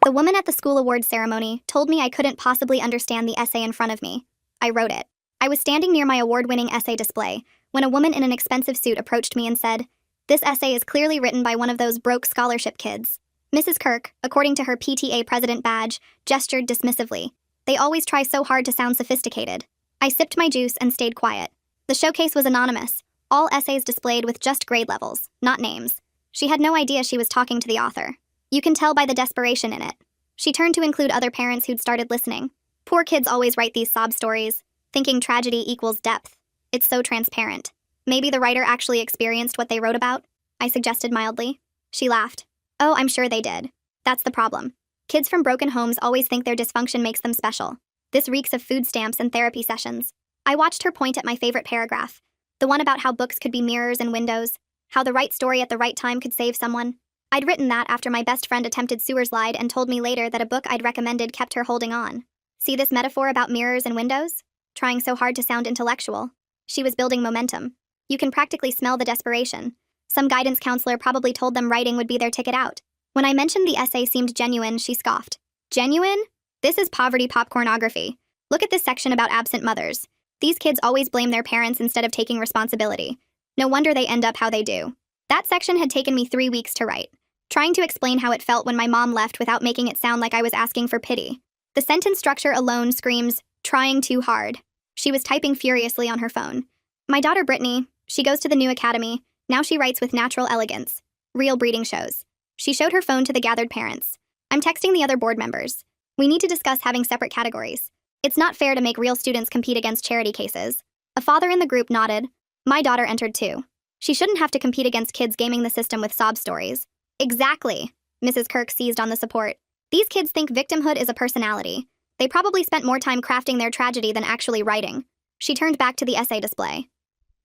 The woman at the school awards ceremony told me I couldn't possibly understand the essay in front of me. I wrote it. I was standing near my award-winning essay display when a woman in an expensive suit approached me and said, "This essay is clearly written by one of those broke scholarship kids." Mrs. Kirk, according to her PTA president badge, gestured dismissively. They always try so hard to sound sophisticated. I sipped my juice and stayed quiet. The showcase was anonymous, all essays displayed with just grade levels, not names. She had no idea she was talking to the author. You can tell by the desperation in it. She turned to include other parents who'd started listening. Poor kids always write these sob stories, thinking tragedy equals depth. It's so transparent. Maybe the writer actually experienced what they wrote about? I suggested mildly. She laughed. Oh, I'm sure they did. That's the problem. Kids from broken homes always think their dysfunction makes them special. This reeks of food stamps and therapy sessions. I watched her point at my favorite paragraph, the one about how books could be mirrors and windows, how the right story at the right time could save someone. I'd written that after my best friend attempted sewer slide and told me later that a book I'd recommended kept her holding on. See this metaphor about mirrors and windows? Trying so hard to sound intellectual. She was building momentum. You can practically smell the desperation. Some guidance counselor probably told them writing would be their ticket out. When I mentioned the essay seemed genuine, she scoffed. Genuine? This is poverty popcornography. Look at this section about absent mothers. These kids always blame their parents instead of taking responsibility. No wonder they end up how they do. That section had taken me 3 weeks to write, trying to explain how it felt when my mom left without making it sound like I was asking for pity. The sentence structure alone screams, trying too hard. She was typing furiously on her phone. My daughter Brittany, she goes to the new academy. Now she writes with natural elegance. Real breeding shows. She showed her phone to the gathered parents. I'm texting the other board members. We need to discuss having separate categories. It's not fair to make real students compete against charity cases. A father in the group nodded. My daughter entered too. She shouldn't have to compete against kids gaming the system with sob stories. Exactly. Mrs. Kirk seized on the support. These kids think victimhood is a personality. They probably spent more time crafting their tragedy than actually writing. She turned back to the essay display.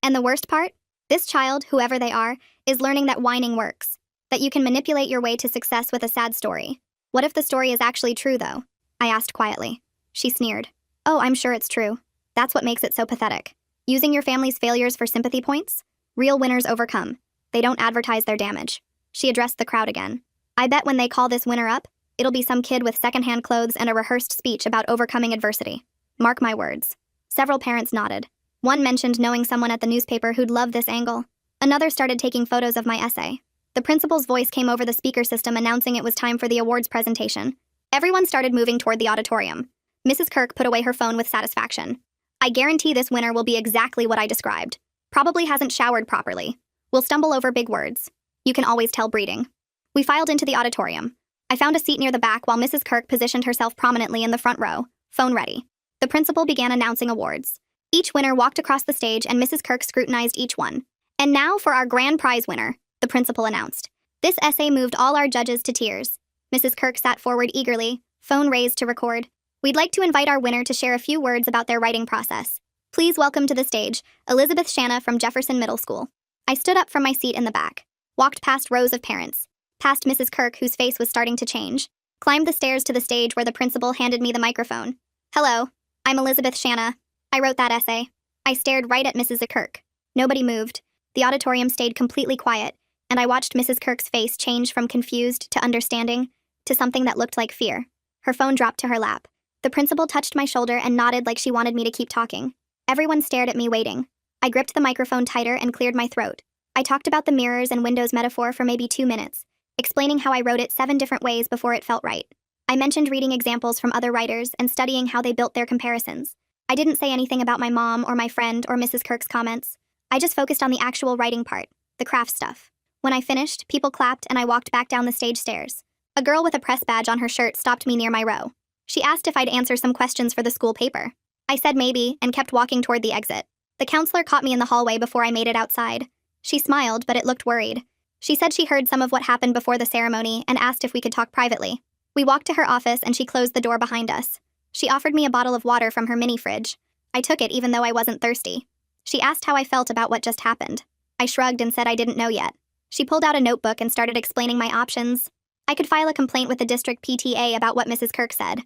And the worst part? This child, whoever they are, is learning that whining works. That you can manipulate your way to success with a sad story. What if the story is actually true, though? I asked quietly. She sneered. Oh, I'm sure it's true. That's what makes it so pathetic. Using your family's failures for sympathy points? Real winners overcome. They don't advertise their damage. She addressed the crowd again. I bet when they call this winner up, it'll be some kid with secondhand clothes and a rehearsed speech about overcoming adversity. Mark my words. Several parents nodded. One mentioned knowing someone at the newspaper who'd love this angle. Another started taking photos of my essay. The principal's voice came over the speaker system announcing it was time for the awards presentation. Everyone started moving toward the auditorium. Mrs. Kirk put away her phone with satisfaction. I guarantee this winner will be exactly what I described. Probably hasn't showered properly. Will stumble over big words. You can always tell breeding. We filed into the auditorium. I found a seat near the back while Mrs. Kirk positioned herself prominently in the front row, phone ready. The principal began announcing awards. Each winner walked across the stage and Mrs. Kirk scrutinized each one. And now for our grand prize winner, the principal announced. This essay moved all our judges to tears. Mrs. Kirk sat forward eagerly, phone raised to record. We'd like to invite our winner to share a few words about their writing process. Please welcome to the stage, Elizabeth Shanna from Jefferson Middle School. I stood up from my seat in the back, walked past rows of parents, past Mrs. Kirk, whose face was starting to change, climbed the stairs to the stage where the principal handed me the microphone. Hello, I'm Elizabeth Shanna. I wrote that essay. I stared right at Mrs. Kirk. Nobody moved. The auditorium stayed completely quiet, and I watched Mrs. Kirk's face change from confused to understanding to something that looked like fear. Her phone dropped to her lap. The principal touched my shoulder and nodded like she wanted me to keep talking. Everyone stared at me waiting. I gripped the microphone tighter and cleared my throat. I talked about the mirrors and windows metaphor for maybe 2 minutes, explaining how I wrote it 7 different ways before it felt right. I mentioned reading examples from other writers and studying how they built their comparisons. I didn't say anything about my mom or my friend or Mrs. Kirk's comments. I just focused on the actual writing part, the craft stuff. When I finished, people clapped and I walked back down the stage stairs. A girl with a press badge on her shirt stopped me near my row. She asked if I'd answer some questions for the school paper. I said maybe and kept walking toward the exit. The counselor caught me in the hallway before I made it outside. She smiled, but it looked worried. She said she heard some of what happened before the ceremony and asked if we could talk privately. We walked to her office and she closed the door behind us. She offered me a bottle of water from her mini fridge. I took it even though I wasn't thirsty. She asked how I felt about what just happened. I shrugged and said I didn't know yet. She pulled out a notebook and started explaining my options. I could file a complaint with the district PTA about what Mrs. Kirk said.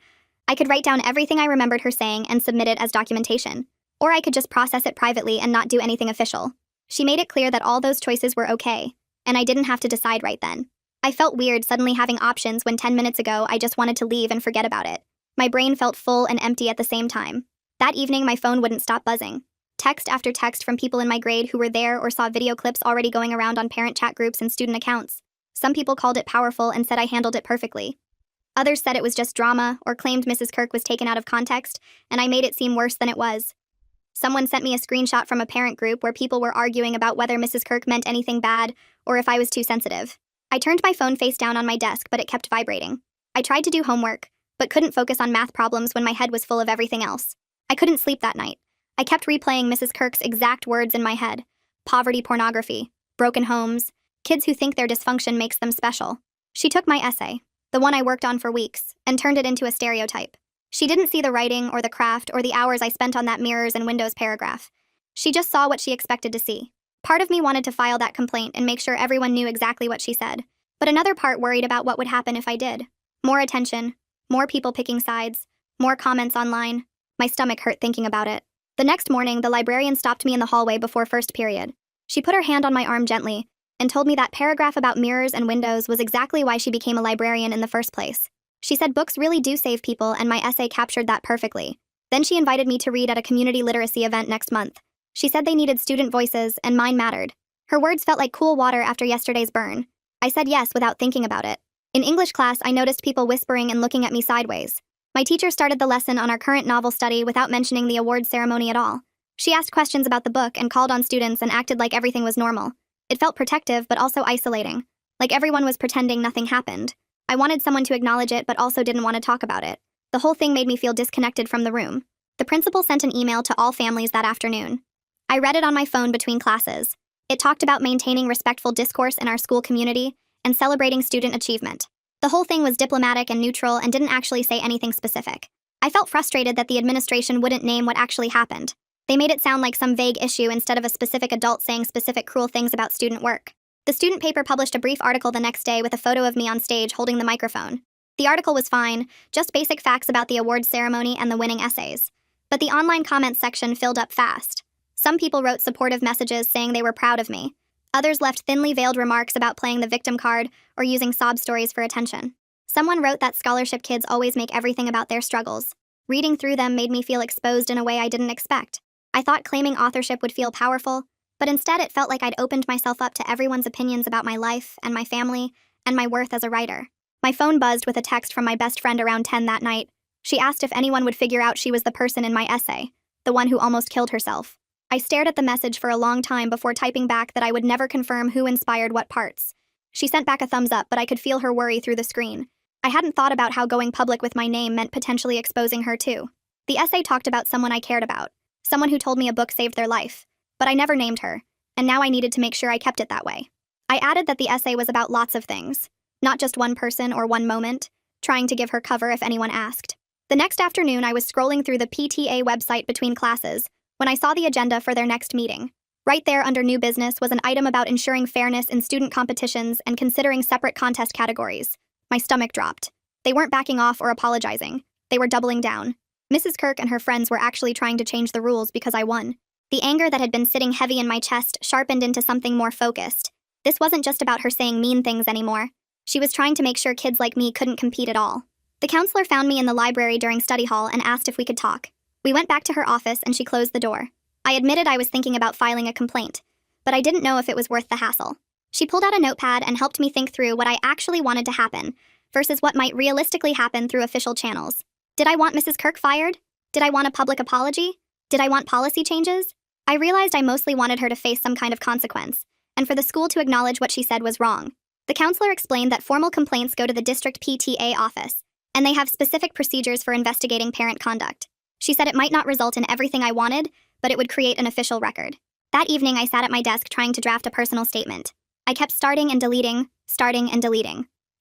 I could write down everything I remembered her saying and submit it as documentation. Or I could just process it privately and not do anything official. She made it clear that all those choices were okay, and I didn't have to decide right then. I felt weird suddenly having options when 10 minutes ago I just wanted to leave and forget about it. My brain felt full and empty at the same time. That evening, my phone wouldn't stop buzzing. Text after text from people in my grade who were there or saw video clips already going around on parent chat groups and student accounts. Some people called it powerful and said I handled it perfectly. Others said it was just drama or claimed Mrs. Kirk was taken out of context, and I made it seem worse than it was. Someone sent me a screenshot from a parent group where people were arguing about whether Mrs. Kirk meant anything bad or if I was too sensitive. I turned my phone face down on my desk, but it kept vibrating. I tried to do homework, but couldn't focus on math problems when my head was full of everything else. I couldn't sleep that night. I kept replaying Mrs. Kirk's exact words in my head. Poverty pornography, broken homes, kids who think their dysfunction makes them special. She took my essay, the one I worked on for weeks, and turned it into a stereotype. She didn't see the writing or the craft or the hours I spent on that mirrors and windows paragraph. She just saw what she expected to see. Part of me wanted to file that complaint and make sure everyone knew exactly what she said. But another part worried about what would happen if I did. More attention, more people picking sides, more comments online. My stomach hurt thinking about it. The next morning, the librarian stopped me in the hallway before first period. She put her hand on my arm gently and told me that paragraph about mirrors and windows was exactly why she became a librarian in the first place. She said books really do save people, and my essay captured that perfectly. Then she invited me to read at a community literacy event next month. She said they needed student voices, and mine mattered. Her words felt like cool water after yesterday's burn. I said yes without thinking about it. In English class, I noticed people whispering and looking at me sideways. My teacher started the lesson on our current novel study without mentioning the award ceremony at all. She asked questions about the book and called on students and acted like everything was normal. It felt protective but also isolating, like everyone was pretending nothing happened. I wanted someone to acknowledge it but also didn't want to talk about it. The whole thing made me feel disconnected from the room. The principal sent an email to all families that afternoon. I read it on my phone between classes. It talked about maintaining respectful discourse in our school community and celebrating student achievement. The whole thing was diplomatic and neutral and didn't actually say anything specific. I felt frustrated that the administration wouldn't name what actually happened. They made it sound like some vague issue instead of a specific adult saying specific cruel things about student work. The student paper published a brief article the next day with a photo of me on stage holding the microphone. The article was fine, just basic facts about the awards ceremony and the winning essays. But the online comments section filled up fast. Some people wrote supportive messages saying they were proud of me. Others left thinly veiled remarks about playing the victim card or using sob stories for attention. Someone wrote that scholarship kids always make everything about their struggles. Reading through them made me feel exposed in a way I didn't expect. I thought claiming authorship would feel powerful, but instead it felt like I'd opened myself up to everyone's opinions about my life and my family and my worth as a writer. My phone buzzed with a text from my best friend around 10 that night. She asked if anyone would figure out she was the person in my essay, the one who almost killed herself. I stared at the message for a long time before typing back that I would never confirm who inspired what parts. She sent back a thumbs up, but I could feel her worry through the screen. I hadn't thought about how going public with my name meant potentially exposing her too. The essay talked about someone I cared about, someone who told me a book saved their life, but I never named her, and now I needed to make sure I kept it that way. I added that the essay was about lots of things, not just one person or one moment, trying to give her cover if anyone asked. The next afternoon, I was scrolling through the PTA website between classes when I saw the agenda for their next meeting. Right there under new business was an item about ensuring fairness in student competitions and considering separate contest categories. My stomach dropped. They weren't backing off or apologizing. They were doubling down. Mrs. Kirk and her friends were actually trying to change the rules because I won. The anger that had been sitting heavy in my chest sharpened into something more focused. This wasn't just about her saying mean things anymore. She was trying to make sure kids like me couldn't compete at all. The counselor found me in the library during study hall and asked if we could talk. We went back to her office and she closed the door. I admitted I was thinking about filing a complaint, but I didn't know if it was worth the hassle. She pulled out a notepad and helped me think through what I actually wanted to happen versus what might realistically happen through official channels. Did I want Mrs. Kirk fired? Did I want a public apology? Did I want policy changes? I realized I mostly wanted her to face some kind of consequence, and for the school to acknowledge what she said was wrong. The counselor explained that formal complaints go to the district PTA office, and they have specific procedures for investigating parent conduct. She said it might not result in everything I wanted, but it would create an official record. That evening, I sat at my desk trying to draft a personal statement. I kept starting and deleting.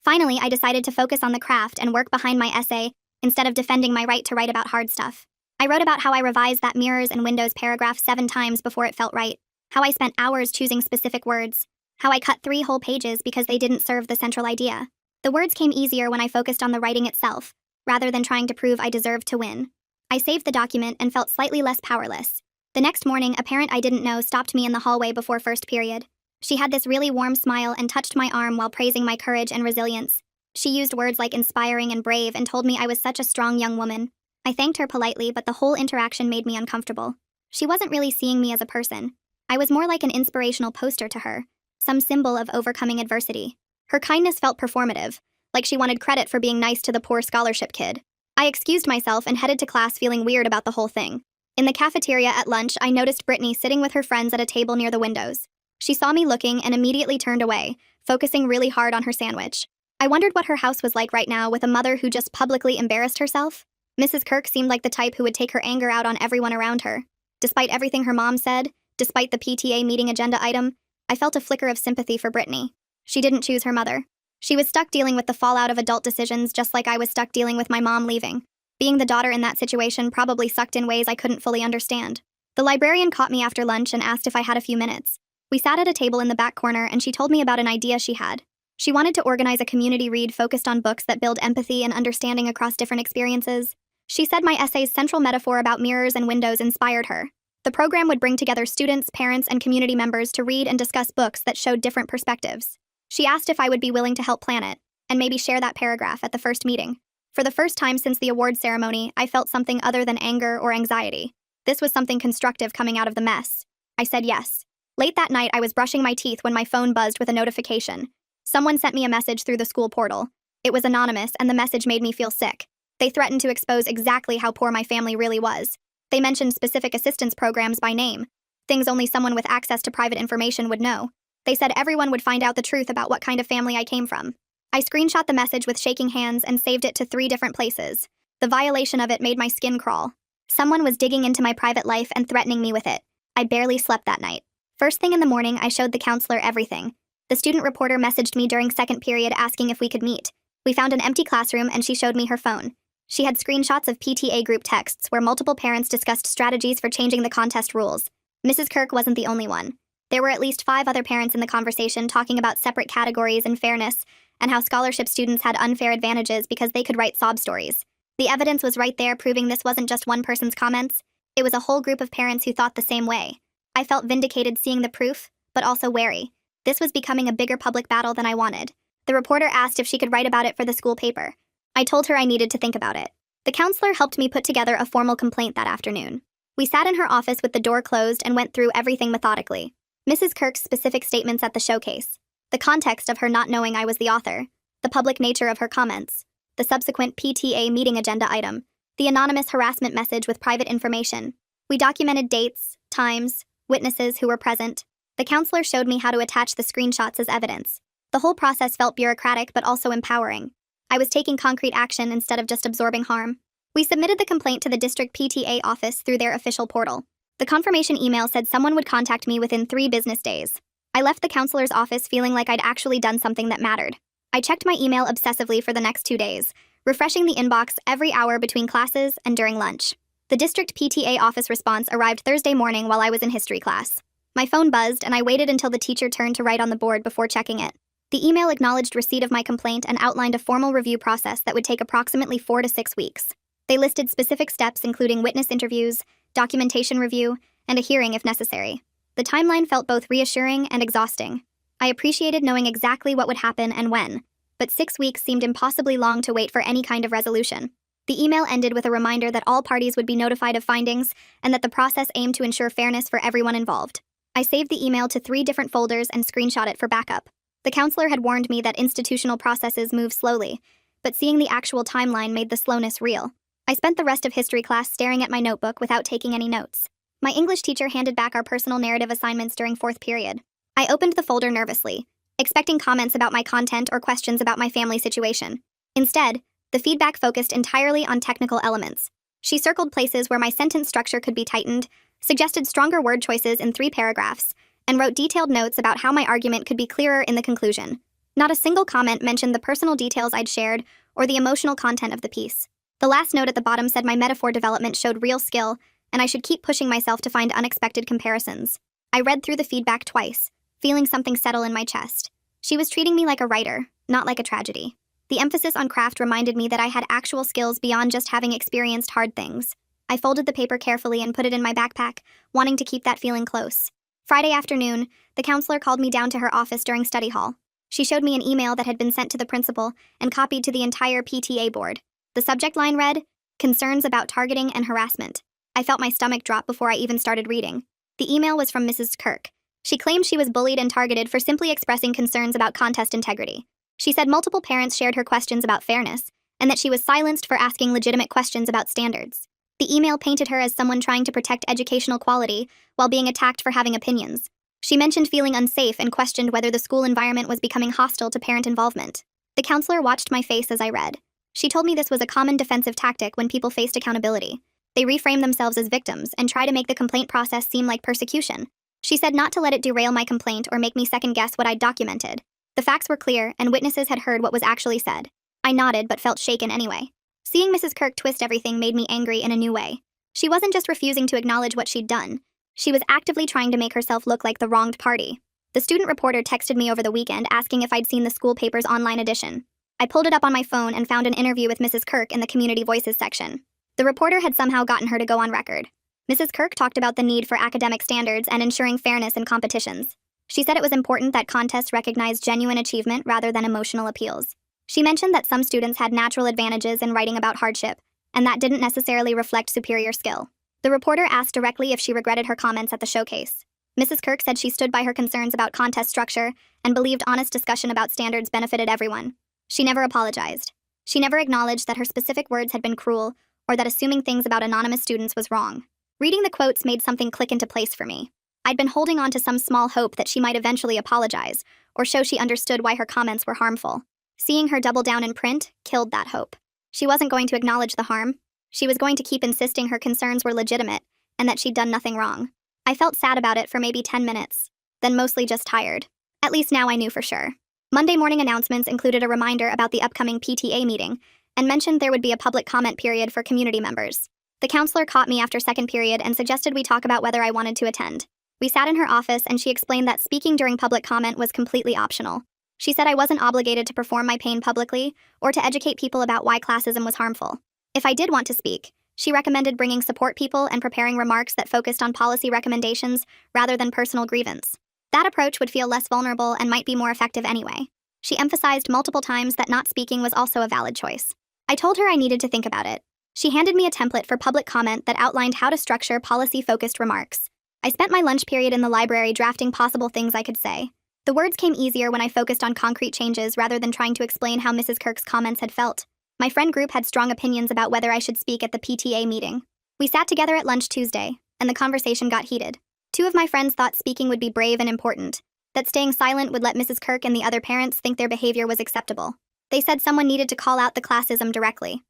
Finally, I decided to focus on the craft and work behind my essay instead of defending my right to write about hard stuff. I wrote about how I revised that mirrors and windows paragraph 7 times before it felt right, how I spent hours choosing specific words, how I cut 3 whole pages because they didn't serve the central idea. The words came easier when I focused on the writing itself, rather than trying to prove I deserved to win. I saved the document and felt slightly less powerless. The next morning, a parent I didn't know stopped me in the hallway before first period. She had this really warm smile and touched my arm while praising my courage and resilience. She used words like inspiring and brave and told me I was such a strong young woman. I thanked her politely, but the whole interaction made me uncomfortable. She wasn't really seeing me as a person. I was more like an inspirational poster to her, some symbol of overcoming adversity. Her kindness felt performative, like she wanted credit for being nice to the poor scholarship kid. I excused myself and headed to class feeling weird about the whole thing. In the cafeteria at lunch, I noticed Brittany sitting with her friends at a table near the windows. She saw me looking and immediately turned away, focusing really hard on her sandwich. I wondered what her house was like right now with a mother who just publicly embarrassed herself. Mrs. Kirk seemed like the type who would take her anger out on everyone around her. Despite everything her mom said, despite the PTA meeting agenda item, I felt a flicker of sympathy for Brittany. She didn't choose her mother. She was stuck dealing with the fallout of adult decisions just like I was stuck dealing with my mom leaving. Being the daughter in that situation probably sucked in ways I couldn't fully understand. The librarian caught me after lunch and asked if I had a few minutes. We sat at a table in the back corner and she told me about an idea she had. She wanted to organize a community read focused on books that build empathy and understanding across different experiences. She said my essay's central metaphor about mirrors and windows inspired her. The program would bring together students, parents, and community members to read and discuss books that showed different perspectives. She asked if I would be willing to help plan it, and maybe share that paragraph at the first meeting. For the first time since the award ceremony, I felt something other than anger or anxiety. This was something constructive coming out of the mess. I said yes. Late that night, I was brushing my teeth when my phone buzzed with a notification. Someone sent me a message through the school portal. It was anonymous, and the message made me feel sick. They threatened to expose exactly how poor my family really was. They mentioned specific assistance programs by name, things only someone with access to private information would know. They said everyone would find out the truth about what kind of family I came from. I screenshot the message with shaking hands and saved it to 3 different places. The violation of it made my skin crawl. Someone was digging into my private life and threatening me with it. I barely slept that night. First thing in the morning, I showed the counselor everything. The student reporter messaged me during second period asking if we could meet. We found an empty classroom and she showed me her phone. She had screenshots of PTA group texts where multiple parents discussed strategies for changing the contest rules. Mrs. Kirk wasn't the only one. There were at least 5 other parents in the conversation talking about separate categories and fairness, and how scholarship students had unfair advantages because they could write sob stories. The evidence was right there proving this wasn't just one person's comments. It was a whole group of parents who thought the same way. I felt vindicated seeing the proof, but also wary. This was becoming a bigger public battle than I wanted. The reporter asked if she could write about it for the school paper. I told her I needed to think about it. The counselor helped me put together a formal complaint that afternoon. We sat in her office with the door closed and went through everything methodically. Mrs. Kirk's specific statements at the showcase, the context of her not knowing I was the author, the public nature of her comments, the subsequent PTA meeting agenda item, the anonymous harassment message with private information. We documented dates, times, witnesses who were present. The counselor showed me how to attach the screenshots as evidence. The whole process felt bureaucratic but also empowering. I was taking concrete action instead of just absorbing harm. We submitted the complaint to the district PTA office through their official portal. The confirmation email said someone would contact me within 3 business days. I left the counselor's office feeling like I'd actually done something that mattered. I checked my email obsessively for the next 2 days, refreshing the inbox every hour between classes and during lunch. The district PTA office response arrived Thursday morning while I was in history class. My phone buzzed and I waited until the teacher turned to write on the board before checking it. The email acknowledged receipt of my complaint and outlined a formal review process that would take approximately 4 to 6 weeks. They listed specific steps including witness interviews, documentation review, and a hearing if necessary. The timeline felt both reassuring and exhausting. I appreciated knowing exactly what would happen and when, but 6 weeks seemed impossibly long to wait for any kind of resolution. The email ended with a reminder that all parties would be notified of findings and that the process aimed to ensure fairness for everyone involved. I saved the email to 3 different folders and screenshot it for backup. The counselor had warned me that institutional processes move slowly, but seeing the actual timeline made the slowness real. I spent the rest of history class staring at my notebook without taking any notes. My English teacher handed back our personal narrative assignments during 4th period. I opened the folder nervously, expecting comments about my content or questions about my family situation. Instead, the feedback focused entirely on technical elements. She circled places where my sentence structure could be tightened, suggested stronger word choices in 3 paragraphs, and wrote detailed notes about how my argument could be clearer in the conclusion. Not a single comment mentioned the personal details I'd shared or the emotional content of the piece. The last note at the bottom said my metaphor development showed real skill, and I should keep pushing myself to find unexpected comparisons. I read through the feedback twice, feeling something settle in my chest. She was treating me like a writer, not like a tragedy. The emphasis on craft reminded me that I had actual skills beyond just having experienced hard things. I folded the paper carefully and put it in my backpack, wanting to keep that feeling close. Friday afternoon, the counselor called me down to her office during study hall. She showed me an email that had been sent to the principal and copied to the entire PTA board. The subject line read, "Concerns about targeting and harassment." I felt my stomach drop before I even started reading. The email was from Mrs. Kirk. She claimed she was bullied and targeted for simply expressing concerns about contest integrity. She said multiple parents shared her questions about fairness, and that she was silenced for asking legitimate questions about standards. The email painted her as someone trying to protect educational quality while being attacked for having opinions. She mentioned feeling unsafe and questioned whether the school environment was becoming hostile to parent involvement. The counselor watched my face as I read. She told me this was a common defensive tactic when people faced accountability. They reframe themselves as victims and try to make the complaint process seem like persecution. She said not to let it derail my complaint or make me second-guess what I'd documented. The facts were clear, and witnesses had heard what was actually said. I nodded but felt shaken anyway. Seeing Mrs. Kirk twist everything made me angry in a new way. She wasn't just refusing to acknowledge what she'd done. She was actively trying to make herself look like the wronged party. The student reporter texted me over the weekend asking if I'd seen the school paper's online edition. I pulled it up on my phone and found an interview with Mrs. Kirk in the Community Voices section. The reporter had somehow gotten her to go on record. Mrs. Kirk talked about the need for academic standards and ensuring fairness in competitions. She said it was important that contests recognize genuine achievement rather than emotional appeals. She mentioned that some students had natural advantages in writing about hardship, and that didn't necessarily reflect superior skill. The reporter asked directly if she regretted her comments at the showcase. Mrs. Kirk said she stood by her concerns about contest structure and believed honest discussion about standards benefited everyone. She never apologized. She never acknowledged that her specific words had been cruel or that assuming things about anonymous students was wrong. Reading the quotes made something click into place for me. I'd been holding on to some small hope that she might eventually apologize or show she understood why her comments were harmful. Seeing her double down in print killed that hope. She wasn't going to acknowledge the harm. She was going to keep insisting her concerns were legitimate and that she'd done nothing wrong. I felt sad about it for maybe 10 minutes, then mostly just tired. At least now I knew for sure. Monday morning announcements included a reminder about the upcoming PTA meeting and mentioned there would be a public comment period for community members. The counselor caught me after second period and suggested we talk about whether I wanted to attend. We sat in her office and she explained that speaking during public comment was completely optional. She said I wasn't obligated to perform my pain publicly or to educate people about why classism was harmful. If I did want to speak, she recommended bringing support people and preparing remarks that focused on policy recommendations rather than personal grievance. That approach would feel less vulnerable and might be more effective anyway. She emphasized multiple times that not speaking was also a valid choice. I told her I needed to think about it. She handed me a template for public comment that outlined how to structure policy-focused remarks. I spent my lunch period in the library drafting possible things I could say. The words came easier when I focused on concrete changes rather than trying to explain how Mrs. Kirk's comments had felt. My friend group had strong opinions about whether I should speak at the PTA meeting. We sat together at lunch Tuesday, and the conversation got heated. Two of my friends thought speaking would be brave and important, that staying silent would let Mrs. Kirk and the other parents think their behavior was acceptable. They said someone needed to call out the classism directly.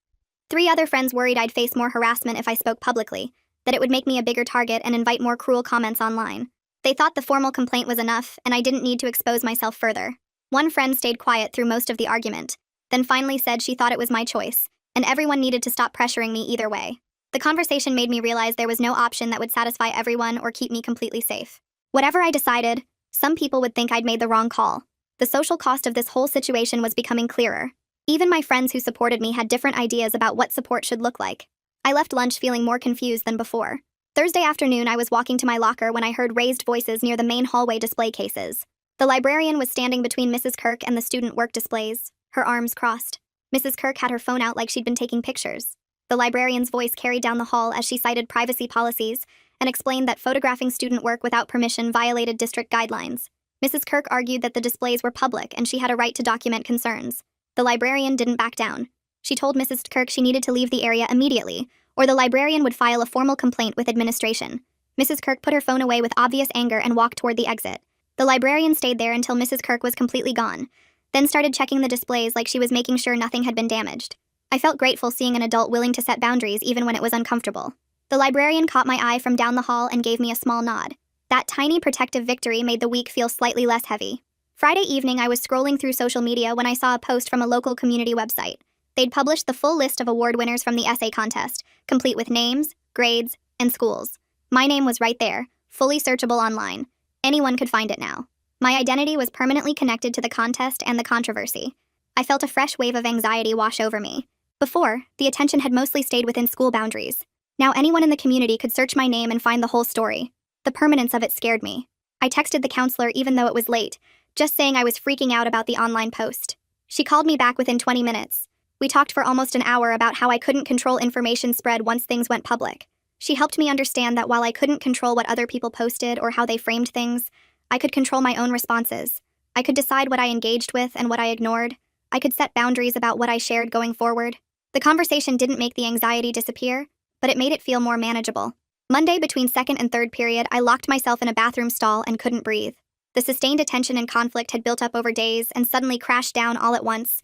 Three other friends worried I'd face more harassment if I spoke publicly, that it would make me a bigger target and invite more cruel comments online. They thought the formal complaint was enough, and I didn't need to expose myself further. One friend stayed quiet through most of the argument, then finally said she thought it was my choice, and everyone needed to stop pressuring me either way. The conversation made me realize there was no option that would satisfy everyone or keep me completely safe. Whatever I decided, some people would think I'd made the wrong call. The social cost of this whole situation was becoming clearer. Even my friends who supported me had different ideas about what support should look like. I left lunch feeling more confused than before. Thursday afternoon, I was walking to my locker when I heard raised voices near the main hallway display cases. The librarian was standing between Mrs. Kirk and the student work displays, her arms crossed. Mrs. Kirk had her phone out like she'd been taking pictures. The librarian's voice carried down the hall as she cited privacy policies and explained that photographing student work without permission violated district guidelines. Mrs. Kirk argued that the displays were public and she had a right to document concerns. The librarian didn't back down. She told Mrs. Kirk she needed to leave the area immediately, or the librarian would file a formal complaint with administration. Mrs. Kirk put her phone away with obvious anger and walked toward the exit. The librarian stayed there until Mrs. Kirk was completely gone, then started checking the displays like she was making sure nothing had been damaged. I felt grateful seeing an adult willing to set boundaries even when it was uncomfortable. The librarian caught my eye from down the hall and gave me a small nod. That tiny protective victory made the week feel slightly less heavy. Friday evening, I was scrolling through social media when I saw a post from a local community website. They'd published the full list of award winners from the essay contest, complete with names, grades, and schools. My name was right there, fully searchable online. Anyone could find it now. My identity was permanently connected to the contest and the controversy. I felt a fresh wave of anxiety wash over me. Before, the attention had mostly stayed within school boundaries. Now anyone in the community could search my name and find the whole story. The permanence of it scared me. I texted the counselor even though it was late, just saying I was freaking out about the online post. She called me back within 20 minutes. We talked for almost an hour about how I couldn't control information spread once things went public. She helped me understand that while I couldn't control what other people posted or how they framed things, I could control my own responses. I could decide what I engaged with and what I ignored. I could set boundaries about what I shared going forward. The conversation didn't make the anxiety disappear, but it made it feel more manageable. Monday, between second and third period, I locked myself in a bathroom stall and couldn't breathe. The sustained attention and conflict had built up over days and suddenly crashed down all at once.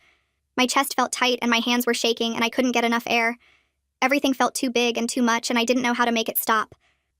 My chest felt tight and my hands were shaking and I couldn't get enough air. Everything felt too big and too much and I didn't know how to make it stop.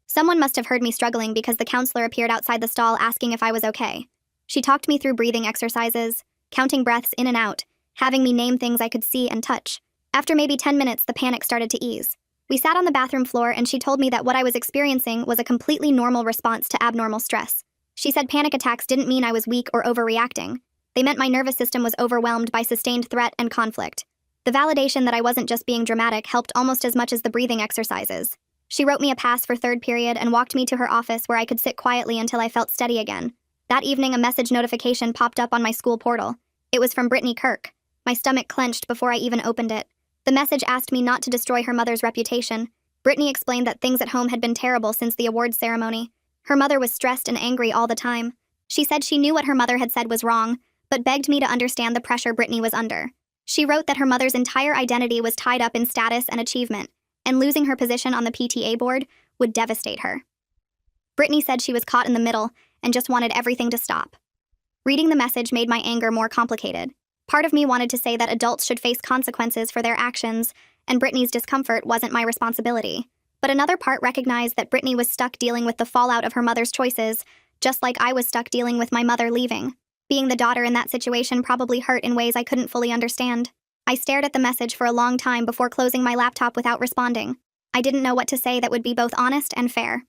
Someone must have heard me struggling because the counselor appeared outside the stall asking if I was okay. She talked me through breathing exercises, counting breaths in and out, having me name things I could see and touch. After maybe 10 minutes, the panic started to ease. We sat on the bathroom floor and she told me that what I was experiencing was a completely normal response to abnormal stress. She said panic attacks didn't mean I was weak or overreacting. They meant my nervous system was overwhelmed by sustained threat and conflict. The validation that I wasn't just being dramatic helped almost as much as the breathing exercises. She wrote me a pass for third period and walked me to her office where I could sit quietly until I felt steady again. That evening, a message notification popped up on my school portal. It was from Brittany Kirk. My stomach clenched before I even opened it. The message asked me not to destroy her mother's reputation. Brittany explained that things at home had been terrible since the awards ceremony. Her mother was stressed and angry all the time. She said she knew what her mother had said was wrong, but begged me to understand the pressure Brittany was under. She wrote that her mother's entire identity was tied up in status and achievement, and losing her position on the PTA board would devastate her. Brittany said she was caught in the middle and just wanted everything to stop. Reading the message made my anger more complicated. Part of me wanted to say that adults should face consequences for their actions, and Brittany's discomfort wasn't my responsibility. But another part recognized that Brittany was stuck dealing with the fallout of her mother's choices, just like I was stuck dealing with my mother leaving. Being the daughter in that situation probably hurt in ways I couldn't fully understand. I stared at the message for a long time before closing my laptop without responding. I didn't know what to say that would be both honest and fair.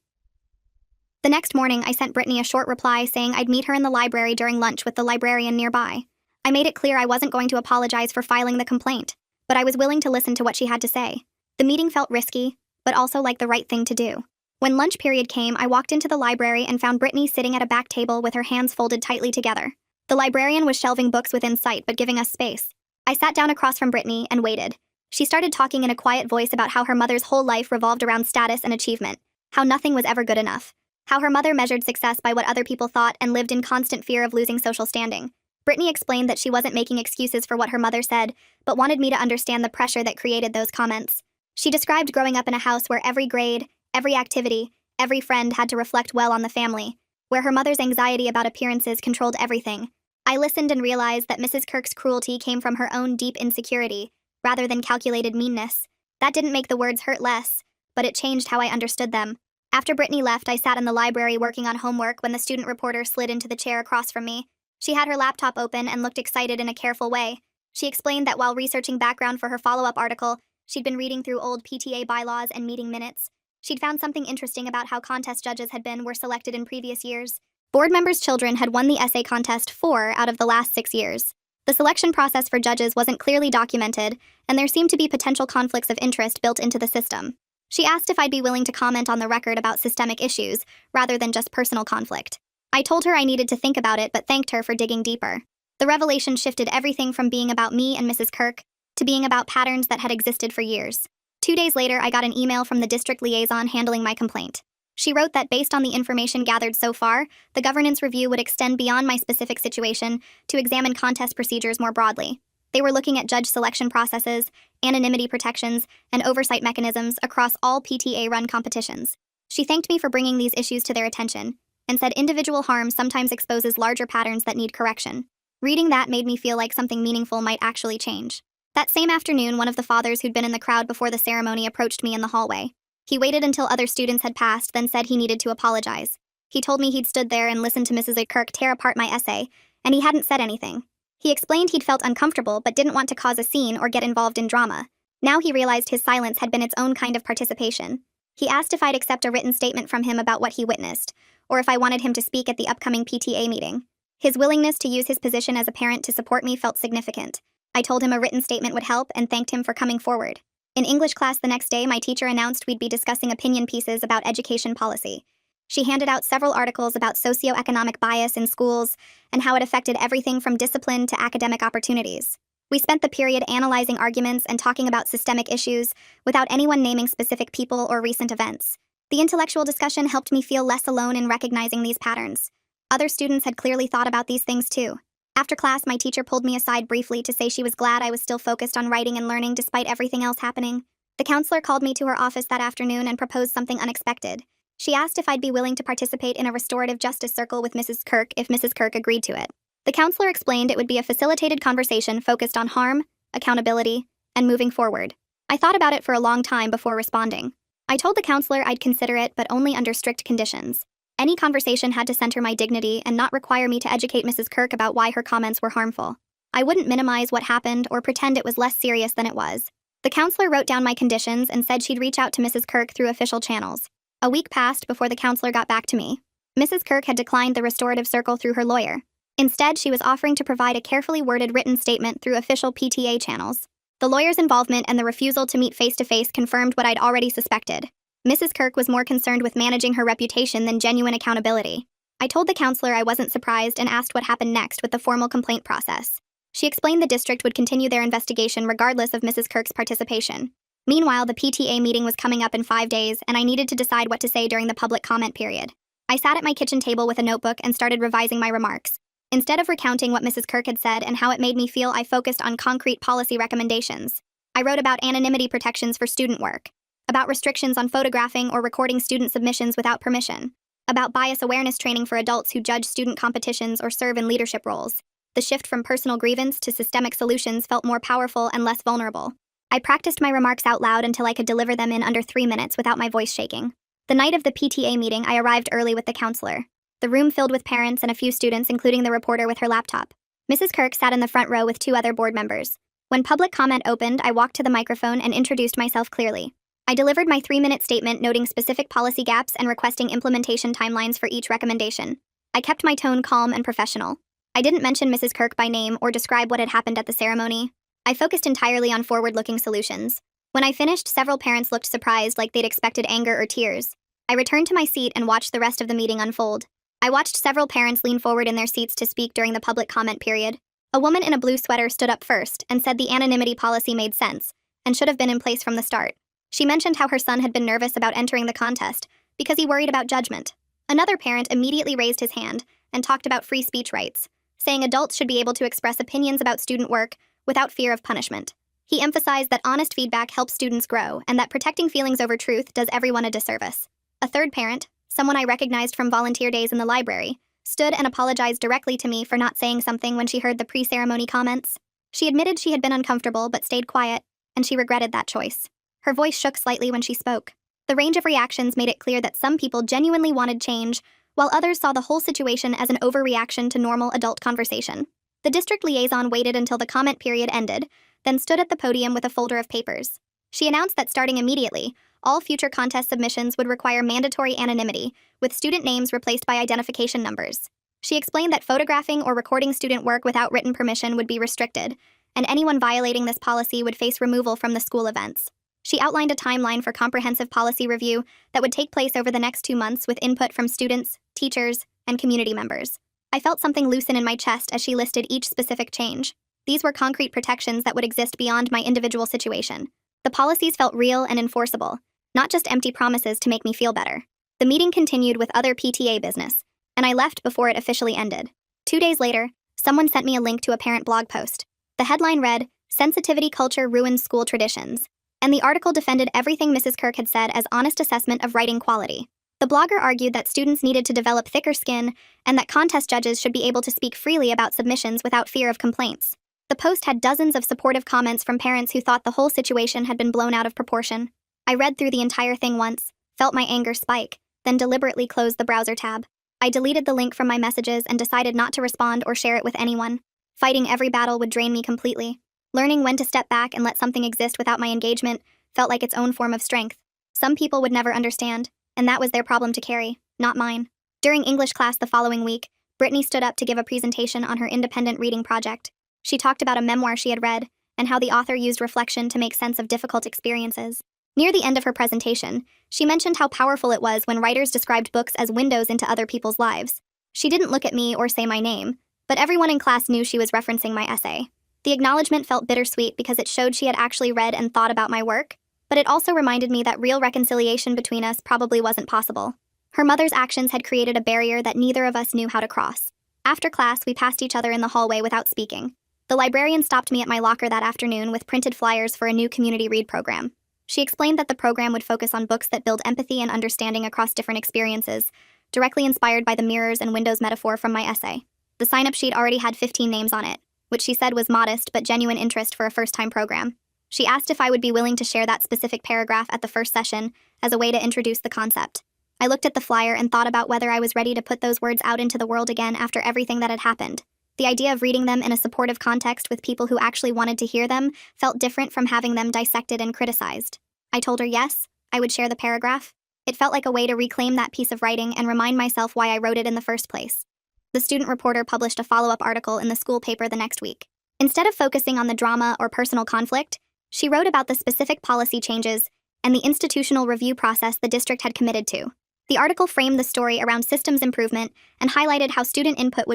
The next morning, I sent Brittany a short reply saying I'd meet her in the library during lunch with the librarian nearby. I made it clear I wasn't going to apologize for filing the complaint, but I was willing to listen to what she had to say. The meeting felt risky, but also like the right thing to do. When lunch period came, I walked into the library and found Brittany sitting at a back table with her hands folded tightly together. The librarian was shelving books within sight but giving us space. I sat down across from Brittany and waited. She started talking in a quiet voice about how her mother's whole life revolved around status and achievement, how nothing was ever good enough, how her mother measured success by what other people thought and lived in constant fear of losing social standing. Brittany explained that she wasn't making excuses for what her mother said, but wanted me to understand the pressure that created those comments. She described growing up in a house where every grade, every activity, every friend had to reflect well on the family, where her mother's anxiety about appearances controlled everything. I listened and realized that Mrs. Kirk's cruelty came from her own deep insecurity, rather than calculated meanness. That didn't make the words hurt less, but it changed how I understood them. After Brittany left, I sat in the library working on homework when the student reporter slid into the chair across from me. She had her laptop open and looked excited in a careful way. She explained that while researching background for her follow-up article, she'd been reading through old PTA bylaws and meeting minutes. She'd found something interesting about how contest judges were selected in previous years. Board members' children had won the essay contest 4 out of the last 6 years. The selection process for judges wasn't clearly documented, and there seemed to be potential conflicts of interest built into the system. She asked if I'd be willing to comment on the record about systemic issues, rather than just personal conflict. I told her I needed to think about it, but thanked her for digging deeper. The revelation shifted everything from being about me and Mrs. Kirk to being about patterns that had existed for years. 2 days later, I got an email from the district liaison handling my complaint. She wrote that based on the information gathered so far, the governance review would extend beyond my specific situation to examine contest procedures more broadly. They were looking at judge selection processes, anonymity protections, and oversight mechanisms across all PTA-run competitions. She thanked me for bringing these issues to their attention, and said individual harm sometimes exposes larger patterns that need correction. Reading that made me feel like something meaningful might actually change. That same afternoon, one of the fathers who'd been in the crowd before the ceremony approached me in the hallway. He waited until other students had passed, then said he needed to apologize. He told me he'd stood there and listened to Mrs. Kirk tear apart my essay, and he hadn't said anything. He explained he'd felt uncomfortable but didn't want to cause a scene or get involved in drama. Now he realized his silence had been its own kind of participation. He asked if I'd accept a written statement from him about what he witnessed, or if I wanted him to speak at the upcoming PTA meeting. His willingness to use his position as a parent to support me felt significant. I told him a written statement would help and thanked him for coming forward. In English class the next day, my teacher announced we'd be discussing opinion pieces about education policy. She handed out several articles about socioeconomic bias in schools and how it affected everything from discipline to academic opportunities. We spent the period analyzing arguments and talking about systemic issues without anyone naming specific people or recent events. The intellectual discussion helped me feel less alone in recognizing these patterns. Other students had clearly thought about these things too. After class, my teacher pulled me aside briefly to say she was glad I was still focused on writing and learning despite everything else happening. The counselor called me to her office that afternoon and proposed something unexpected. She asked if I'd be willing to participate in a restorative justice circle with Mrs. Kirk if Mrs. Kirk agreed to it. The counselor explained it would be a facilitated conversation focused on harm, accountability, and moving forward. I thought about it for a long time before responding. I told the counselor I'd consider it, but only under strict conditions. Any conversation had to center my dignity and not require me to educate Mrs. Kirk about why her comments were harmful. I wouldn't minimize what happened or pretend it was less serious than it was. The counselor wrote down my conditions and said she'd reach out to Mrs. Kirk through official channels. A week passed before the counselor got back to me. Mrs. Kirk had declined the restorative circle through her lawyer. Instead, she was offering to provide a carefully worded written statement through official PTA channels. The lawyer's involvement and the refusal to meet face-to-face confirmed what I'd already suspected. Mrs. Kirk was more concerned with managing her reputation than genuine accountability. I told the counselor I wasn't surprised and asked what happened next with the formal complaint process. She explained the district would continue their investigation regardless of Mrs. Kirk's participation. Meanwhile, the PTA meeting was coming up in 5 days, and I needed to decide what to say during the public comment period. I sat at my kitchen table with a notebook and started revising my remarks. Instead of recounting what Mrs. Kirk had said and how it made me feel, I focused on concrete policy recommendations. I wrote about anonymity protections for student work, about restrictions on photographing or recording student submissions without permission, about bias awareness training for adults who judge student competitions or serve in leadership roles. The shift from personal grievance to systemic solutions felt more powerful and less vulnerable. I practiced my remarks out loud until I could deliver them in under 3 minutes without my voice shaking. The night of the PTA meeting, I arrived early with the counselor. The room filled with parents and a few students, including the reporter with her laptop. Mrs. Kirk sat in the front row with 2 other board members. When public comment opened, I walked to the microphone and introduced myself clearly. I delivered my 3-minute statement noting specific policy gaps and requesting implementation timelines for each recommendation. I kept my tone calm and professional. I didn't mention Mrs. Kirk by name or describe what had happened at the ceremony. I focused entirely on forward-looking solutions. When I finished, several parents looked surprised, like they'd expected anger or tears. I returned to my seat and watched the rest of the meeting unfold. I watched several parents lean forward in their seats to speak during the public comment period. A woman in a blue sweater stood up first and said the anonymity policy made sense and should have been in place from the start. She mentioned how her son had been nervous about entering the contest because he worried about judgment. Another parent immediately raised his hand and talked about free speech rights, saying adults should be able to express opinions about student work without fear of punishment. He emphasized that honest feedback helps students grow and that protecting feelings over truth does everyone a disservice. A third parent, someone I recognized from volunteer days in the library, stood and apologized directly to me for not saying something when she heard the pre-ceremony comments. She admitted she had been uncomfortable but stayed quiet, and she regretted that choice. Her voice shook slightly when she spoke. The range of reactions made it clear that some people genuinely wanted change, while others saw the whole situation as an overreaction to normal adult conversation. The district liaison waited until the comment period ended, then stood at the podium with a folder of papers. She announced that starting immediately, all future contest submissions would require mandatory anonymity, with student names replaced by identification numbers. She explained that photographing or recording student work without written permission would be restricted, and anyone violating this policy would face removal from the school events. She outlined a timeline for comprehensive policy review that would take place over the next 2 months with input from students, teachers, and community members. I felt something loosen in my chest as she listed each specific change. These were concrete protections that would exist beyond my individual situation. The policies felt real and enforceable, not just empty promises to make me feel better. The meeting continued with other PTA business, and I left before it officially ended. 2 days later, someone sent me a link to a parent blog post. The headline read, "Sensitivity Culture Ruins School Traditions," and the article defended everything Mrs. Kirk had said as honest assessment of writing quality. The blogger argued that students needed to develop thicker skin and that contest judges should be able to speak freely about submissions without fear of complaints. The post had dozens of supportive comments from parents who thought the whole situation had been blown out of proportion. I read through the entire thing once, felt my anger spike, then deliberately closed the browser tab. I deleted the link from my messages and decided not to respond or share it with anyone. Fighting every battle would drain me completely. Learning when to step back and let something exist without my engagement felt like its own form of strength. Some people would never understand, and that was their problem to carry, not mine. During English class the following week, Brittany stood up to give a presentation on her independent reading project. She talked about a memoir she had read and how the author used reflection to make sense of difficult experiences. Near the end of her presentation, she mentioned how powerful it was when writers described books as windows into other people's lives. She didn't look at me or say my name, but everyone in class knew she was referencing my essay. The acknowledgement felt bittersweet because it showed she had actually read and thought about my work, but it also reminded me that real reconciliation between us probably wasn't possible. Her mother's actions had created a barrier that neither of us knew how to cross. After class, we passed each other in the hallway without speaking. The librarian stopped me at my locker that afternoon with printed flyers for a new community read program. She explained that the program would focus on books that build empathy and understanding across different experiences, directly inspired by the mirrors and windows metaphor from my essay. The sign-up sheet already had 15 names on it, which she said was modest but genuine interest for a first-time program. She asked if I would be willing to share that specific paragraph at the first session as a way to introduce the concept. I looked at the flyer and thought about whether I was ready to put those words out into the world again after everything that had happened. The idea of reading them in a supportive context with people who actually wanted to hear them felt different from having them dissected and criticized. I told her yes, I would share the paragraph. It felt like a way to reclaim that piece of writing and remind myself why I wrote it in the first place. The student reporter published a follow-up article in the school paper the next week. Instead of focusing on the drama or personal conflict, she wrote about the specific policy changes and the institutional review process the district had committed to. The article framed the story around systems improvement and highlighted how student input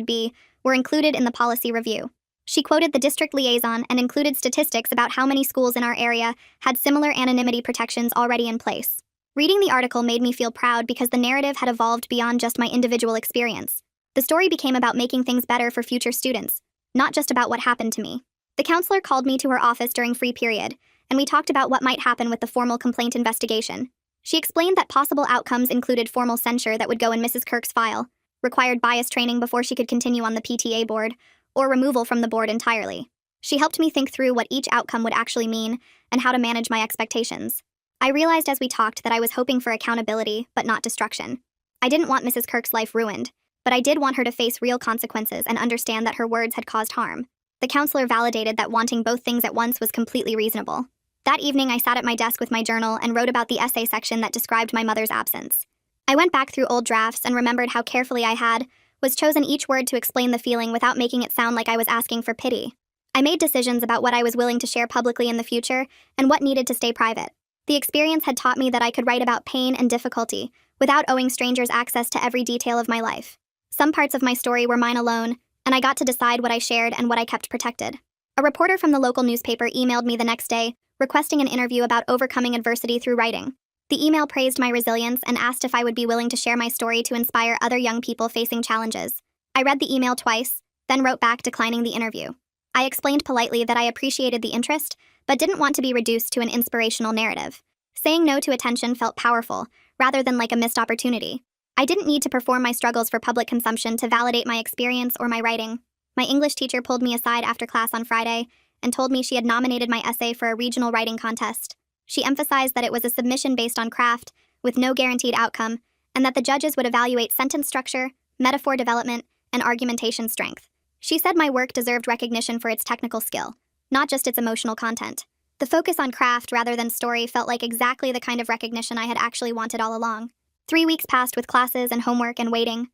were included in the policy review. She quoted the district liaison and included statistics about how many schools in our area had similar anonymity protections already in place. Reading the article made me feel proud because the narrative had evolved beyond just my individual experience. The story became about making things better for future students, not just about what happened to me. The counselor called me to her office during free period, and we talked about what might happen with the formal complaint investigation. She explained that possible outcomes included formal censure that would go in Mrs. Kirk's file, required bias training before she could continue on the PTA board, or removal from the board entirely. She helped me think through what each outcome would actually mean and how to manage my expectations. I realized as we talked that I was hoping for accountability, but not destruction. I didn't want Mrs. Kirk's life ruined, but I did want her to face real consequences and understand that her words had caused harm. The counselor validated that wanting both things at once was completely reasonable. That evening, I sat at my desk with my journal and wrote about the essay section that described my mother's absence. I went back through old drafts and remembered how carefully I was chosen each word to explain the feeling without making it sound like I was asking for pity. I made decisions about what I was willing to share publicly in the future and what needed to stay private. The experience had taught me that I could write about pain and difficulty without owing strangers access to every detail of my life. Some parts of my story were mine alone, and I got to decide what I shared and what I kept protected. A reporter from the local newspaper emailed me the next day, requesting an interview about overcoming adversity through writing. The email praised my resilience and asked if I would be willing to share my story to inspire other young people facing challenges. I read the email twice, then wrote back declining the interview. I explained politely that I appreciated the interest, but didn't want to be reduced to an inspirational narrative. Saying no to attention felt powerful, rather than like a missed opportunity. I didn't need to perform my struggles for public consumption to validate my experience or my writing. My English teacher pulled me aside after class on Friday and told me she had nominated my essay for a regional writing contest. She emphasized that it was a submission based on craft, with no guaranteed outcome, and that the judges would evaluate sentence structure, metaphor development, and argumentation strength. She said my work deserved recognition for its technical skill, not just its emotional content. The focus on craft rather than story felt like exactly the kind of recognition I had actually wanted all along. 3 weeks passed with classes and homework and waiting.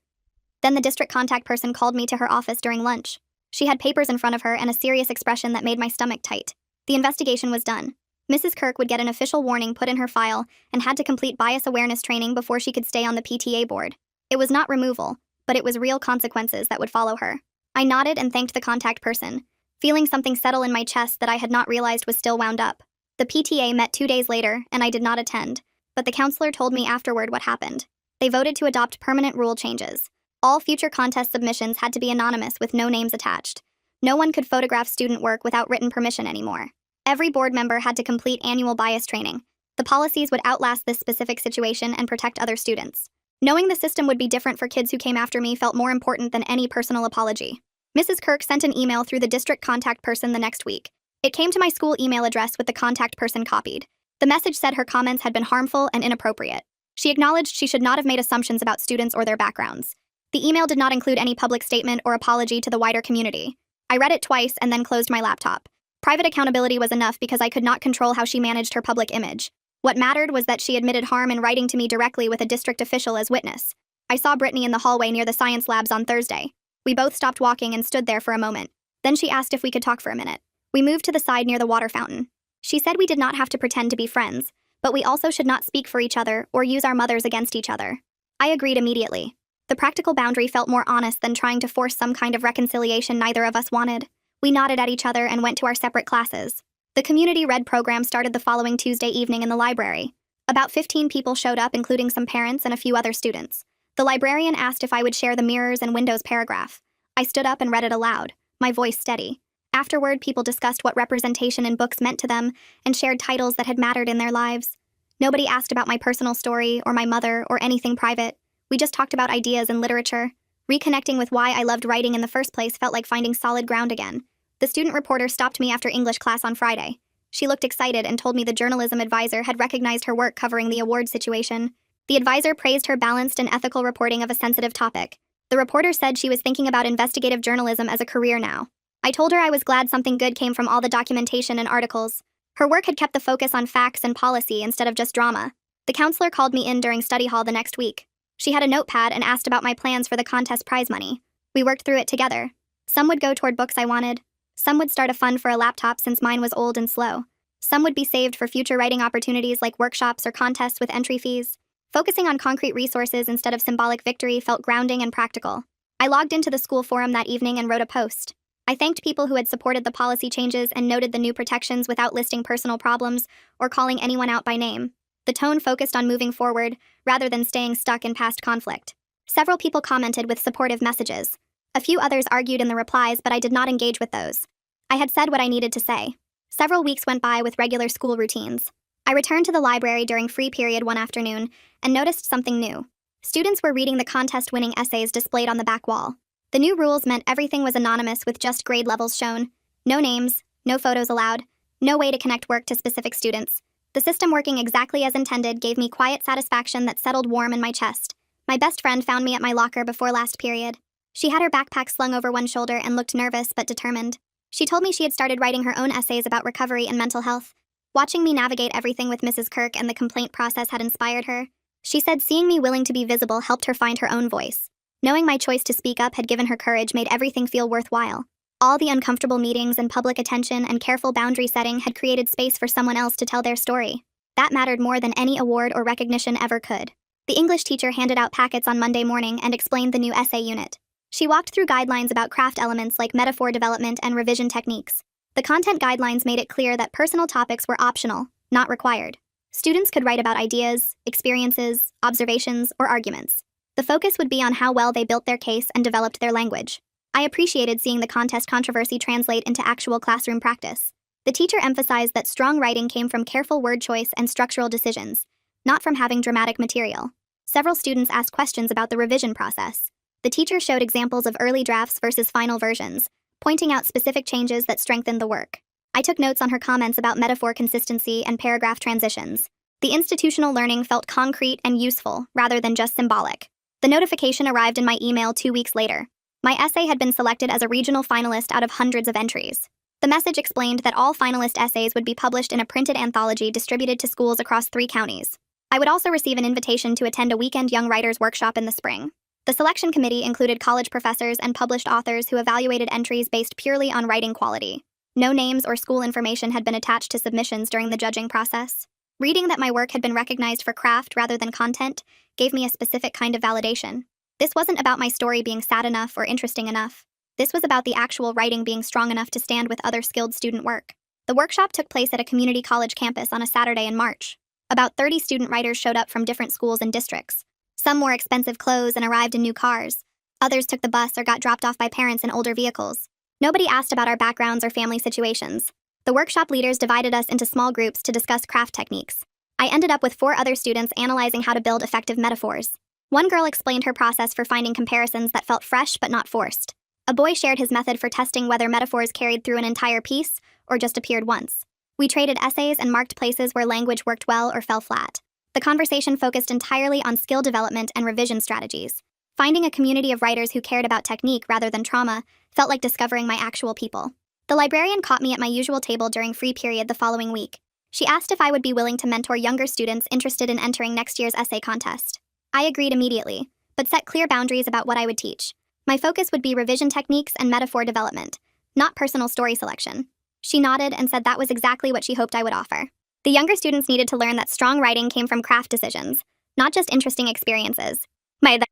Then the district contact person called me to her office during lunch. She had papers in front of her and a serious expression that made my stomach tight. The investigation was done. Mrs. Kirk would get an official warning put in her file and had to complete bias awareness training before she could stay on the PTA board. It was not removal, but it was real consequences that would follow her. I nodded and thanked the contact person, feeling something settle in my chest that I had not realized was still wound up. The PTA met 2 days later, and I did not attend, but the counselor told me afterward what happened. They voted to adopt permanent rule changes. All future contest submissions had to be anonymous with no names attached. No one could photograph student work without written permission anymore. Every board member had to complete annual bias training. The policies would outlast this specific situation and protect other students. Knowing the system would be different for kids who came after me felt more important than any personal apology. Mrs. Kirk sent an email through the district contact person the next week. It came to my school email address with the contact person copied. The message said her comments had been harmful and inappropriate. She acknowledged she should not have made assumptions about students or their backgrounds. The email did not include any public statement or apology to the wider community. I read it twice and then closed my laptop. Private accountability was enough because I could not control how she managed her public image. What mattered was that she admitted harm in writing to me directly with a district official as witness. I saw Brittany in the hallway near the science labs on Thursday. We both stopped walking and stood there for a moment. Then she asked if we could talk for a minute. We moved to the side near the water fountain. She said we did not have to pretend to be friends, but we also should not speak for each other or use our mothers against each other. I agreed immediately. The practical boundary felt more honest than trying to force some kind of reconciliation neither of us wanted. We nodded at each other and went to our separate classes. The community read program started the following Tuesday evening in the library. About 15 people showed up, including some parents and a few other students. The librarian asked if I would share the mirrors and windows paragraph. I stood up and read it aloud, my voice steady. Afterward, people discussed what representation in books meant to them and shared titles that had mattered in their lives. Nobody asked about my personal story or my mother or anything private. We just talked about ideas and literature. Reconnecting with why I loved writing in the first place felt like finding solid ground again. The student reporter stopped me after English class on Friday. She looked excited and told me the journalism advisor had recognized her work covering the award situation. The advisor praised her balanced and ethical reporting of a sensitive topic. The reporter said she was thinking about investigative journalism as a career now. I told her I was glad something good came from all the documentation and articles. Her work had kept the focus on facts and policy instead of just drama. The counselor called me in during study hall the next week. She had a notepad and asked about my plans for the contest prize money. We worked through it together. Some would go toward books I wanted. Some would start a fund for a laptop since mine was old and slow. Some would be saved for future writing opportunities like workshops or contests with entry fees. Focusing on concrete resources instead of symbolic victory felt grounding and practical. I logged into the school forum that evening and wrote a post. I thanked people who had supported the policy changes and noted the new protections without listing personal problems or calling anyone out by name. The tone focused on moving forward, rather than staying stuck in past conflict. Several people commented with supportive messages. A few others argued in the replies, but I did not engage with those. I had said what I needed to say. Several weeks went by with regular school routines. I returned to the library during free period one afternoon and noticed something new. Students were reading the contest-winning essays displayed on the back wall. The new rules meant everything was anonymous with just grade levels shown. No names, no photos allowed, no way to connect work to specific students. The system working exactly as intended gave me quiet satisfaction that settled warm in my chest. My best friend found me at my locker before last period. She had her backpack slung over one shoulder and looked nervous but determined. She told me she had started writing her own essays about recovery and mental health. Watching me navigate everything with Mrs. Kirk and the complaint process had inspired her. She said seeing me willing to be visible helped her find her own voice. Knowing my choice to speak up had given her courage made everything feel worthwhile. All the uncomfortable meetings and public attention and careful boundary setting had created space for someone else to tell their story. That mattered more than any award or recognition ever could. The English teacher handed out packets on Monday morning and explained the new essay unit. She walked through guidelines about craft elements like metaphor development and revision techniques. The content guidelines made it clear that personal topics were optional, not required. Students could write about ideas, experiences, observations, or arguments. The focus would be on how well they built their case and developed their language. I appreciated seeing the contest controversy translate into actual classroom practice. The teacher emphasized that strong writing came from careful word choice and structural decisions, not from having dramatic material. Several students asked questions about the revision process. The teacher showed examples of early drafts versus final versions, pointing out specific changes that strengthened the work. I took notes on her comments about metaphor consistency and paragraph transitions. The institutional learning felt concrete and useful, rather than just symbolic. The notification arrived in my email 2 weeks later. My essay had been selected as a regional finalist out of hundreds of entries. The message explained that all finalist essays would be published in a printed anthology distributed to schools across 3 counties. I would also receive an invitation to attend a weekend Young Writers workshop in the spring. The selection committee included college professors and published authors who evaluated entries based purely on writing quality. No names or school information had been attached to submissions during the judging process. Reading that my work had been recognized for craft rather than content gave me a specific kind of validation. This wasn't about my story being sad enough or interesting enough. This was about the actual writing being strong enough to stand with other skilled student work. The workshop took place at a community college campus on a Saturday in March. About 30 student writers showed up from different schools and districts. Some wore expensive clothes and arrived in new cars. Others took the bus or got dropped off by parents in older vehicles. Nobody asked about our backgrounds or family situations. The workshop leaders divided us into small groups to discuss craft techniques. I ended up with 4 other students analyzing how to build effective metaphors. One girl explained her process for finding comparisons that felt fresh but not forced. A boy shared his method for testing whether metaphors carried through an entire piece or just appeared once. We traded essays and marked places where language worked well or fell flat. The conversation focused entirely on skill development and revision strategies. Finding a community of writers who cared about technique rather than trauma felt like discovering my actual people. The librarian caught me at my usual table during free period the following week. She asked if I would be willing to mentor younger students interested in entering next year's essay contest. I agreed immediately, but set clear boundaries about what I would teach. My focus would be revision techniques and metaphor development, not personal story selection. She nodded and said that was exactly what she hoped I would offer. The younger students needed to learn that strong writing came from craft decisions, not just interesting experiences.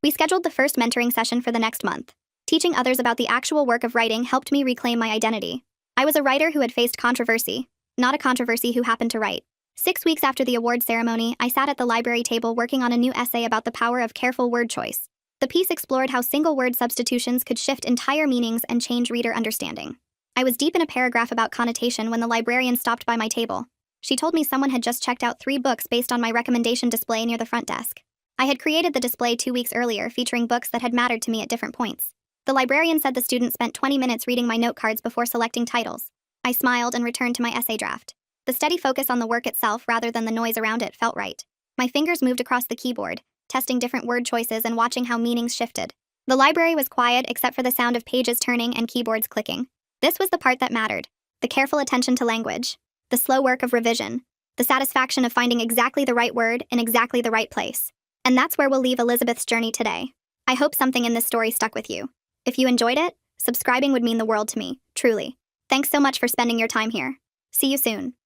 We scheduled the first mentoring session for the next month. Teaching others about the actual work of writing helped me reclaim my identity. I was a writer who had faced controversy, not a controversy who happened to write. 6 weeks after the award ceremony, I sat at the library table working on a new essay about the power of careful word choice. The piece explored how single word substitutions could shift entire meanings and change reader understanding. I was deep in a paragraph about connotation when the librarian stopped by my table. She told me someone had just checked out 3 books based on my recommendation display near the front desk. I had created the display 2 weeks earlier, featuring books that had mattered to me at different points. The librarian said the student spent 20 minutes reading my note cards before selecting titles. I smiled and returned to my essay draft. The steady focus on the work itself rather than the noise around it felt right. My fingers moved across the keyboard, testing different word choices and watching how meanings shifted. The library was quiet except for the sound of pages turning and keyboards clicking. This was the part that mattered. The careful attention to language. The slow work of revision. The satisfaction of finding exactly the right word in exactly the right place. And that's where we'll leave Elizabeth's journey today. I hope something in this story stuck with you. If you enjoyed it, subscribing would mean the world to me, truly. Thanks so much for spending your time here. See you soon.